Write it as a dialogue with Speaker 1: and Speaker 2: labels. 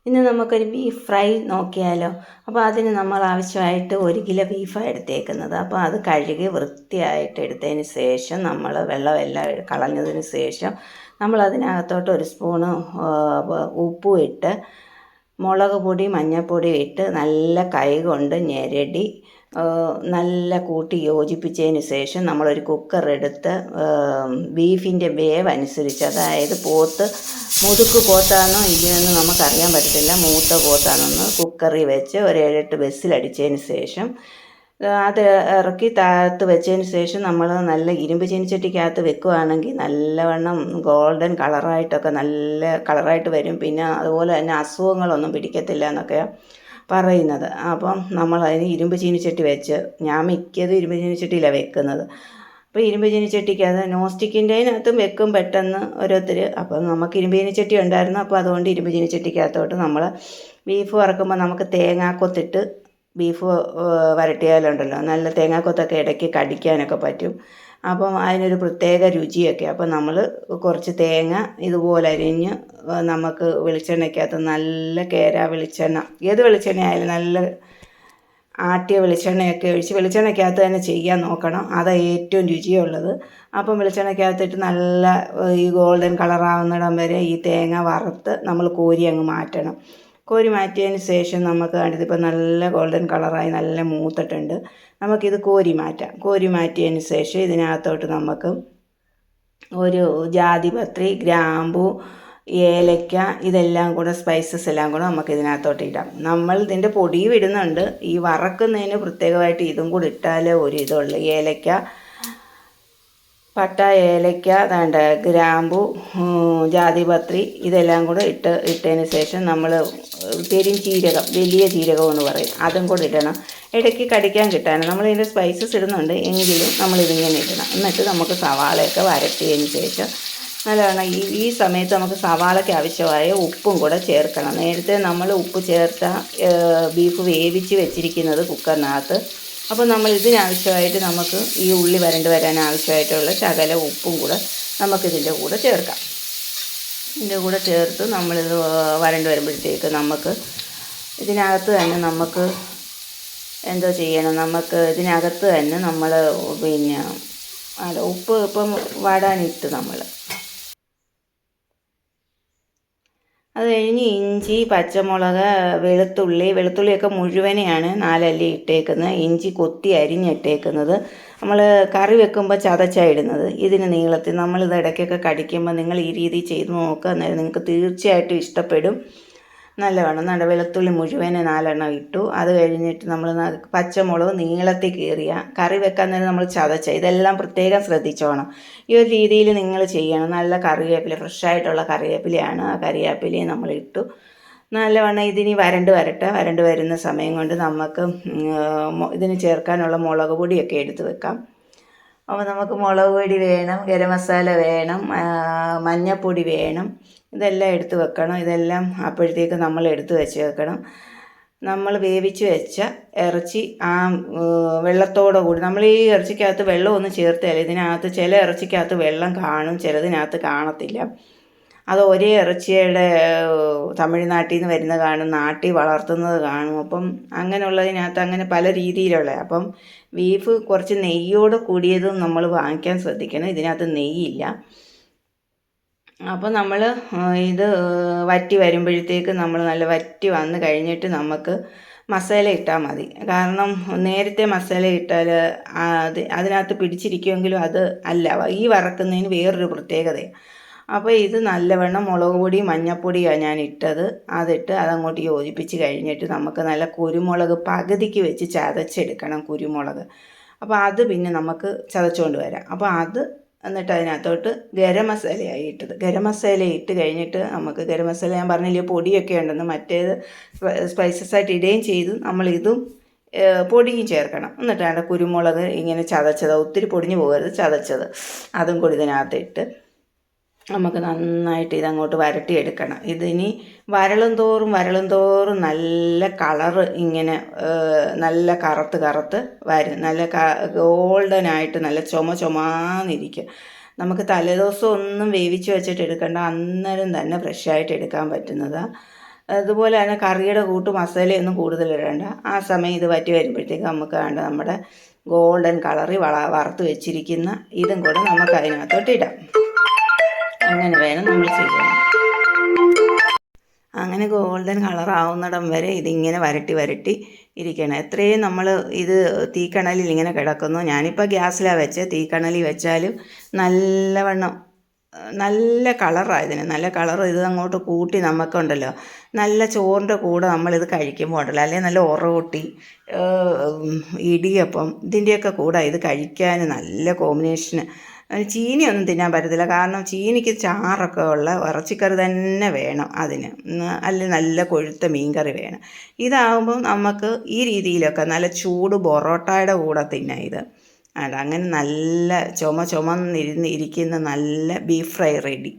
Speaker 1: ഇന്ന് നമുക്കൊരു beef fry നോക്കിയാലോ. അപ്പോൾ അതിന് നമ്മൾ ആവശ്യമായിട്ട് 1 കിലോ ബീഫാണ് എടുത്തേക്കുന്നത്. അപ്പോൾ അത് കഴുകി വൃത്തിയായിട്ട് എടുത്തതിന് ശേഷം നമ്മൾ വെള്ളമെല്ലാം കളഞ്ഞതിന് ശേഷം നമ്മൾ അതിനകത്തോട്ട് 1 സ്പൂണ് ഉപ്പും ഇട്ട് മുളക് പൊടി മഞ്ഞൾപ്പൊടി ഇട്ട് നല്ല കൈ കൊണ്ട് ഞെരടി നല്ല കൂട്ടി യോജിപ്പിച്ചതിന് ശേഷം നമ്മളൊരു കുക്കർ എടുത്ത് ബീഫിൻ്റെ വേവ് അനുസരിച്ച്, അതായത് പോത്ത് മുതുക്ക് പോത്താണോ ഇല്ലയെന്ന് നമുക്കറിയാൻ പറ്റത്തില്ല, മൂത്ത പോത്താണെന്ന് കുക്കറിൽ വെച്ച് ഒരു 7-8 വിസിലടിച്ചതിന് ശേഷം അത് ഇറക്കി താഴത്ത് വെച്ചതിന് ശേഷം നമ്മൾ നല്ല ഇരുമ്പ് ചീനിച്ചട്ടിക്കകത്ത് വെക്കുകയാണെങ്കിൽ നല്ലവണ്ണം ഗോൾഡൻ കളറായിട്ടൊക്കെ നല്ല കളറായിട്ട് വരും. പിന്നെ അതുപോലെ തന്നെ അസുഖങ്ങളൊന്നും പിടിക്കത്തില്ല എന്നൊക്കെ പറയുന്നത്. അപ്പം നമ്മൾ അതിന് ഇരുമ്പ് ചീനിച്ചട്ടി വെച്ച്, ഞാൻ മിക്കതും ഇരുമ്പ് ചീനിച്ചട്ടിയിലാണ് വെക്കുന്നത്. അപ്പോൾ ഇരുമ്പ് ചീനിച്ചട്ടിക്കകത്ത് നോൺ സ്റ്റിക്കിൻ്റെതിനകത്തും വെക്കും പെട്ടെന്ന് ഓരോരുത്തർ. അപ്പം നമുക്ക് ഇരുമ്പ് ചീനിച്ചട്ടി ഉണ്ടായിരുന്നു, അപ്പോൾ അതുകൊണ്ട് ഇരുമ്പ് ചീനിച്ചട്ടിക്കകത്തോട്ട് നമ്മൾ ബീഫ് വറക്കുമ്പോൾ നമുക്ക് തേങ്ങാക്കൊത്തിട്ട് ബീഫ് വരട്ടിയാലുണ്ടല്ലോ നല്ല തേങ്ങാക്കൊത്തൊക്കെ ഇടയ്ക്ക് കടിക്കാനൊക്കെ പറ്റും. അപ്പം അതിനൊരു പ്രത്യേക രുചിയൊക്കെ. അപ്പം നമ്മൾ കുറച്ച് തേങ്ങ ഇതുപോലെ അരിഞ്ഞ് നമുക്ക് വെളിച്ചെണ്ണയ്ക്കകത്ത് നല്ല കേര വെളിച്ചെണ്ണ, ഏത് വെളിച്ചെണ്ണ ആയാലും നല്ല ആട്ടിയ വെളിച്ചെണ്ണയൊക്കെ ഒഴിച്ച് വെളിച്ചെണ്ണയ്ക്കകത്ത് തന്നെ ചെയ്യാൻ നോക്കണം, അതാണ് ഏറ്റവും രുചിയുള്ളത്. അപ്പം വെളിച്ചെണ്ണയ്ക്കകത്തിട്ട് നല്ല ഈ ഗോൾഡൻ കളറാവുന്നിടം വരെ ഈ തേങ്ങ വറുത്ത് നമ്മൾ കോരി അങ്ങ് മാറ്റണം. കോരി മാറ്റിയതിന് ശേഷം നമുക്ക് ഇതിപ്പോൾ നല്ല ഗോൾഡൻ കളറായി നല്ല മൂത്തിട്ടുണ്ട്. നമുക്കിത് കോരി മാറ്റാം. കോരി മാറ്റിയതിന് ശേഷം ഇതിനകത്തോട്ട് നമുക്ക് ഒരു ജാതിപത്രി, ഗ്രാമ്പു, ഏലക്ക ഇതെല്ലാം കൂടെ സ്പൈസസ് എല്ലാം കൂടെ നമുക്ക് ഇതിനകത്തോട്ട് ഇടാം. നമ്മൾ ഇതിൻ്റെ പൊടിയും ഇടുന്നുണ്ട്. ഈ വറക്കുന്നതിന് പ്രത്യേകമായിട്ട് ഇതും കൂടി ഇട്ടാലേ ഒരു ഇതുള്ളൂ. ഏലക്ക, പട്ട, ഏലക്ക, ഗ്രാമ്പു, ജാതിപത്രി ഇതെല്ലാം കൂടെ ഇട്ടതിന് ശേഷം നമ്മൾ പെരുംജീരകം, വലിയ ജീരകം എന്ന് പറയും, അതും കൂടെ ഇടണം. ഇടയ്ക്ക് കടിക്കാൻ കിട്ടാൻ നമ്മളിതിൻ്റെ സ്പൈസസ് ഇടുന്നുണ്ട്, എങ്കിലും നമ്മളിതിങ്ങനെ ഇടണം. എന്നിട്ട് നമുക്ക് സവാളയൊക്കെ വരട്ടിയതിന് ശേഷം നല്ലവണ്ണം ഈ സമയത്ത് നമുക്ക് സവാളയ്ക്ക് ആവശ്യമായ ഉപ്പും കൂടെ ചേർക്കണം. നേരത്തെ നമ്മൾ ഉപ്പ് ചേർത്ത ബീഫ് വേവിച്ച് വെച്ചിരിക്കുന്നത് കുക്കറിനകത്ത്. അപ്പോൾ നമ്മൾ ഇതിനാവശ്യമായിട്ട് നമുക്ക് ഈ ഉള്ളി വരണ്ട് വരാൻ ആവശ്യമായിട്ടുള്ള ശകല ഉപ്പും കൂടെ നമുക്കിതിൻ്റെ കൂടെ ചേർക്കാം. ഇതിൻ്റെ കൂടെ ചേർത്ത് നമ്മളിത് വരണ്ട് വരുമ്പോഴത്തേക്ക് നമുക്ക് ഇതിനകത്ത് തന്നെ നമുക്ക് എന്തോ ചെയ്യണം, നമുക്ക് ഇതിനകത്ത് തന്നെ നമ്മൾ ഉപ്പ് ഇപ്പം വാടാനിട്ട് നമ്മൾ അത് കഴിഞ്ഞ് ഇഞ്ചി, പച്ചമുളക്, വെളുത്തുള്ളിയൊക്കെ മുഴുവനെയാണ് 4 അല്ലി ഇട്ടേക്കുന്നത്. ഇഞ്ചി കൊത്തി അരിഞ്ഞിട്ടേക്കുന്നത്. നമ്മൾ കറി വെക്കുമ്പോൾ ചതച്ചാണ് ഇടുന്നത്. ഇതിന് നീളത്തിൽ നമ്മളിത് ഇടയ്ക്കൊക്കെ കടിക്കുമ്പോൾ നിങ്ങൾ ഈ രീതി ചെയ്ത് നോക്കുക, അന്നേരം നിങ്ങൾക്ക് തീർച്ചയായിട്ടും ഇഷ്ടപ്പെടും. നല്ലവണ്ണം വെളുത്തുള്ളി മുഴുവനെ 4 എണ്ണം ഇട്ടു. അത് കഴിഞ്ഞിട്ട് നമ്മൾ പച്ചമുളക് നീളത്തിൽ കീറിയ, കറി വെക്കാൻ നേരം നമ്മൾ ചതച്ച, ഇതെല്ലാം പ്രത്യേകം ശ്രദ്ധിച്ചോണം. ഈ ഒരു രീതിയിൽ നിങ്ങൾ ചെയ്യണം. നല്ല കറിവേപ്പില, ഫ്രഷായിട്ടുള്ള കറിവേപ്പിലയാണ്. ആ കറിവേപ്പിലയും നമ്മൾ ഇട്ടു. നല്ലവണ്ണം ഇതിനി വരണ്ട് വരുന്ന സമയം കൊണ്ട് നമുക്ക് ഇതിന് ചേർക്കാനുള്ള മുളക് പൊടിയൊക്കെ എടുത്ത് വെക്കാം. അപ്പോൾ നമുക്ക് മുളക് പൊടി വേണം, ഗരം മസാല വേണം, മഞ്ഞൾപ്പൊടി വേണം, ഇതെല്ലാം എടുത്ത് വെക്കണം. ഇതെല്ലാം അപ്പോഴത്തേക്ക് നമ്മൾ എടുത്ത് വെച്ച് വെക്കണം. നമ്മൾ വേവിച്ച് വെച്ച ഇറച്ചി ആ വെള്ളത്തോടെ കൂടി, നമ്മൾ ഈ ഇറച്ചിക്കകത്ത് വെള്ളമൊന്നും ചേർത്തില്ല. ഇതിനകത്ത് ചില ഇറച്ചിക്കകത്ത് വെള്ളം കാണും, ചിലതിനകത്ത് കാണത്തില്ല. അത് ഒരേ ഇറച്ചിയുടെ തമിഴ്നാട്ടിൽ നിന്ന് വരുന്നത് കാണും, നാട്ടിൽ വളർത്തുന്നത് കാണും. അപ്പം അങ്ങനെയുള്ളതിനകത്ത് അങ്ങനെ പല രീതിയിലുള്ള, അപ്പം ബീഫ് കുറച്ച് നെയ്യോട് കൂടിയതും നമ്മൾ വാങ്ങിക്കാൻ ശ്രദ്ധിക്കണം. ഇതിനകത്ത് നെയ്യില്ല. അപ്പോൾ നമ്മൾ ഇത് വറ്റി വരുമ്പോഴത്തേക്ക് നമ്മൾ നല്ല വറ്റി വന്ന് കഴിഞ്ഞിട്ട് നമുക്ക് മസാല ഇട്ടാൽ മതി. കാരണം നേരത്തെ മസാല ഇട്ടാൽ അതിനകത്ത് പിടിച്ചിരിക്കുമെങ്കിലും അത് അല്ല, ഈ വറക്കുന്നതിന് വേറൊരു പ്രത്യേകതയാണ്. അപ്പോൾ ഇത് നല്ലവണ്ണം മുളക് പൊടി മഞ്ഞൾപ്പൊടിയാണ് ഞാൻ ഇട്ടത്. അതിട്ട് അതങ്ങോട്ട് യോജിപ്പിച്ച് കഴിഞ്ഞിട്ട് നമുക്ക് നല്ല കുരുമുളക് പകുതിക്ക് വെച്ച് ചതച്ചെടുക്കണം, കുരുമുളക്. അപ്പോൾ അത് പിന്നെ നമുക്ക് ചതച്ചുകൊണ്ട് വരാം. അപ്പോൾ അത് എന്നിട്ട് അതിനകത്തോട്ട് ഗരം മസാലയായി ഇട്ടത്. ഗരം മസാല ഇട്ട് കഴിഞ്ഞിട്ട് നമുക്ക് ഗരം മസാല ഞാൻ പറഞ്ഞില്ലേ പൊടിയൊക്കെ ഉണ്ടെന്ന്, മറ്റേത് സ്പൈസസ് ആയിട്ട് ഇടുകയും ചെയ്തു. നമ്മളിതും പൊടിയും ചേർക്കണം. എന്നിട്ടാണ് കുരുമുളക് ഇങ്ങനെ ചതച്ചത്, ഒത്തിരി പൊടിഞ്ഞു പോകരുത്, ചതച്ചത് അതും കൂടി ഇതിനകത്ത് ഇട്ട് നമുക്ക് നന്നായിട്ട് ഇതങ്ങോട്ട് വരട്ടിയെടുക്കണം. ഇതിനി വരളും തോറും നല്ല കളറ് ഇങ്ങനെ നല്ല കറുത്ത് വരും. നല്ല ഗോൾഡനായിട്ട് നല്ല ചുമന്നിരിക്കും. നമുക്ക് തലേദിവസം ഒന്നും വേവിച്ച് വെച്ചിട്ട് എടുക്കേണ്ട, അന്നേരം തന്നെ ഫ്രഷായിട്ട് എടുക്കാൻ പറ്റുന്നതാണ്. അതുപോലെ തന്നെ കറിയുടെ കൂട്ട് മസാലയൊന്നും കൂടുതൽ ഇടണ്ട. ആ സമയം ഇത് വറ്റി വരുമ്പോഴത്തേക്ക് നമുക്ക് വേണ്ട നമ്മുടെ ഗോൾഡൻ കളറിൽ വറുത്ത് വെച്ചിരിക്കുന്ന ഇതും കൂടെ നമുക്ക് അതിനകത്തോട്ട് ഇടാം. അങ്ങനെ വേണം നമ്മൾ ചെയ്യാൻ. അങ്ങനെ ഗോൾഡൻ കളറാവുന്നിടം വരെ ഇതിങ്ങനെ വരട്ടി ഇരിക്കണം. എത്രയും നമ്മൾ ഇത് തീക്കണലിൽ ഇങ്ങനെ കിടക്കുന്നു. ഞാനിപ്പോൾ ഗ്യാസിലാണ് വെച്ചത്. തീക്കണലിൽ വെച്ചാലും നല്ലവണ്ണം നല്ല കളറാണ് ഇതിന്. നല്ല കളർ ഇത് അങ്ങോട്ട് കൂട്ടി നമുക്കുണ്ടല്ലോ നല്ല ചോറിൻ്റെ കൂടെ നമ്മളിത് കഴിക്കുമ്പോൾ ഉണ്ടല്ലോ, അല്ലെങ്കിൽ നല്ല ഒറോട്ടി, ഇടിയപ്പം ഇതിൻ്റെയൊക്കെ കൂടെ ഇത് കഴിക്കാൻ നല്ല കോമ്പിനേഷന്. ചീനിയൊന്നും തിന്നാൻ പറ്റത്തില്ല, കാരണം ചീനിക്ക് ചാറൊക്കെ ഉള്ള ഇറച്ചിക്കറി തന്നെ വേണം അതിന്, അല്ലെങ്കിൽ നല്ല കൊഴുത്ത മീൻകറി വേണം. ഇതാകുമ്പം നമുക്ക് ഈ രീതിയിലൊക്കെ നല്ല ചൂട് പൊറോട്ടയുടെ കൂടെ തിന്നാം ഇത്. അങ്ങനെ നല്ല ചുമന്നിരിക്കുന്ന നല്ല ബീഫ് ഫ്രൈ റെഡി.